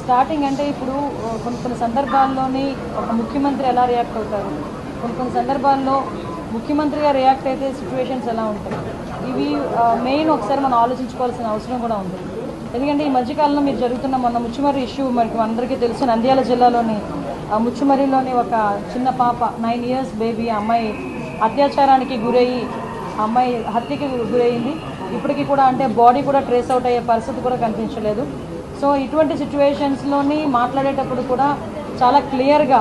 Starting అంటే ఇప్పుడు కొన్ని సందర్భాల్లోని ఒక ముఖ్యమంత్రి ఎలా రియాక్ట్ అవుతారు, కొన్ని సందర్భాల్లో ముఖ్యమంత్రిగా రియాక్ట్ అయితే సిచ్యువేషన్స్ ఎలా ఉంటాయి, ఇవి మెయిన్ ఒకసారి మనం ఆలోచించుకోవాల్సిన అవసరం కూడా ఉంది. ఎందుకంటే ఈ మధ్యకాలంలో మీరు జరుగుతున్న మొన్న ముచ్చుమర్రి ఇష్యూ మనకి అందరికీ తెలుసు. నంద్యాల జిల్లాలోని ముచ్చుమర్రిలోని ఒక చిన్న పాప 9 years బేబీ అమ్మాయి అత్యాచారానికి గురయ్యి అమ్మాయి హత్యకి గురయ్యింది. ఇప్పటికీ కూడా అంటే బాడీ కూడా ట్రేస్ అవుట్ అయ్యే పరిస్థితి కూడా కనిపించలేదు. సో ఇటువంటి సిచ్యువేషన్స్లోని మాట్లాడేటప్పుడు కూడా చాలా క్లియర్గా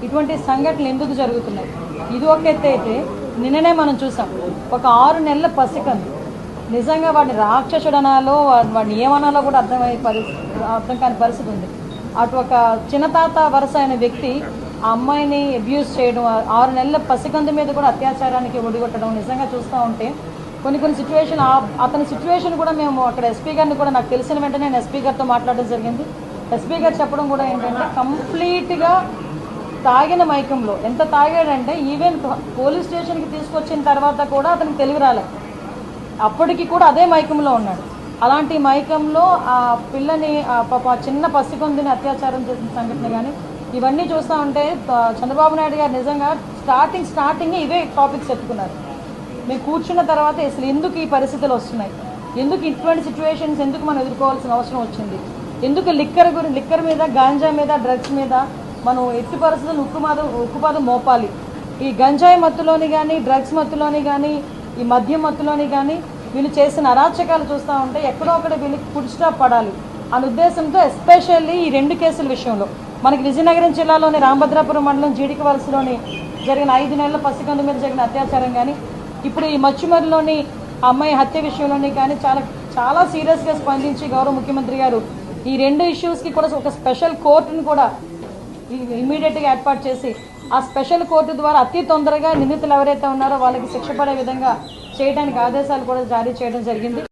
ఇటువంటి సంఘటనలు ఎందుకు జరుగుతున్నాయి, ఇది ఒక ఎత్తు అయితే నిన్ననే మనం చూసాం ఒక 6 నెలల పసికందు నిజంగా వాడిని రాక్షసుడు అనాలో వాడిని ఏమనాలో కూడా అర్థం కాని పరిస్థితి ఉంది. అటు ఒక చిన్నతాత వరుస అయిన వ్యక్తి ఆ అమ్మాయిని అబ్యూస్ చేయడం, 6 నెలల పసికందు మీద కూడా అత్యాచారానికి ఒడిగొట్టడం నిజంగా చూస్తూ ఉంటే కొన్ని సిచ్యువేషన్ అతని సిచ్యువేషన్ కూడా మేము అక్కడ ఎస్పీ గారిని కూడా నాకు తెలిసిన వెంటనే నేను ఎస్పీ గారితో మాట్లాడడం జరిగింది. ఎస్పీ గారు చెప్పడం కూడా ఏంటంటే కంప్లీట్గా తాగిన మైకంలో, ఎంత తాగాడంటే ఈవెన్ పోలీస్ స్టేషన్కి తీసుకొచ్చిన తర్వాత కూడా అతనికి తెలివి రాలేదు, అప్పటికి కూడా అదే మైకంలో ఉన్నాడు. అలాంటి మైకంలో ఆ పిల్లని పాప చిన్న పసికొందిని అత్యాచారం చేసిన సంఘటన కానీ ఇవన్నీ చూస్తూ ఉంటే చంద్రబాబు నాయుడు గారు నిజంగా స్టార్టింగ్ ఇవే టాపిక్స్ ఎత్తుకున్నారు. మేము కూర్చున్న తర్వాత అసలు ఎందుకు ఈ పరిస్థితులు వస్తున్నాయి, ఎందుకు ఇటువంటి సిచ్యువేషన్స్ ఎందుకు మనం ఎదుర్కోవాల్సిన అవసరం వచ్చింది, ఎందుకు లిక్కర్ మీద గాంజా మీద డ్రగ్స్ మీద మనం ఎట్టి పరిస్థితులు ఉక్కుపాదం మోపాలి. ఈ గంజాయి మత్తులోని కానీ డ్రగ్స్ మత్తులోని కానీ ఈ మద్యం మత్తులోని కానీ వీళ్ళు చేసిన అరాచకాలు చూస్తూ ఉంటే ఎక్కడో ఒకటి వీళ్ళకి ఫుడ్ స్టాప్ పడాలి అనే ఉద్దేశంతో ఎస్పెషల్లీ ఈ 2 కేసుల విషయంలో మనకి విజయనగరం జిల్లాలోని రామభద్రాపురం మండలం జీడికి వలసలోని జరిగిన 5 నెలల పసికందు మీద జరిగిన అత్యాచారం కానీ ఇప్పుడు ఈ మచ్చుమరిలోని అమ్మాయి హత్య విషయంలోని కానీ చాలా సీరియస్గా స్పందించి గౌరవ ముఖ్యమంత్రి గారు ఈ 2 ఇష్యూస్కి కూడా ఒక స్పెషల్ కోర్టును కూడా ఇమీడియట్గా ఏర్పాటు చేసి ఆ స్పెషల్ కోర్టు ద్వారా అతి తొందరగా నిందితులు ఎవరైతే ఉన్నారో వాళ్ళకి శిక్ష పడే విధంగా చేయడానికి ఆదేశాలు కూడా జారీ చేయడం జరిగింది.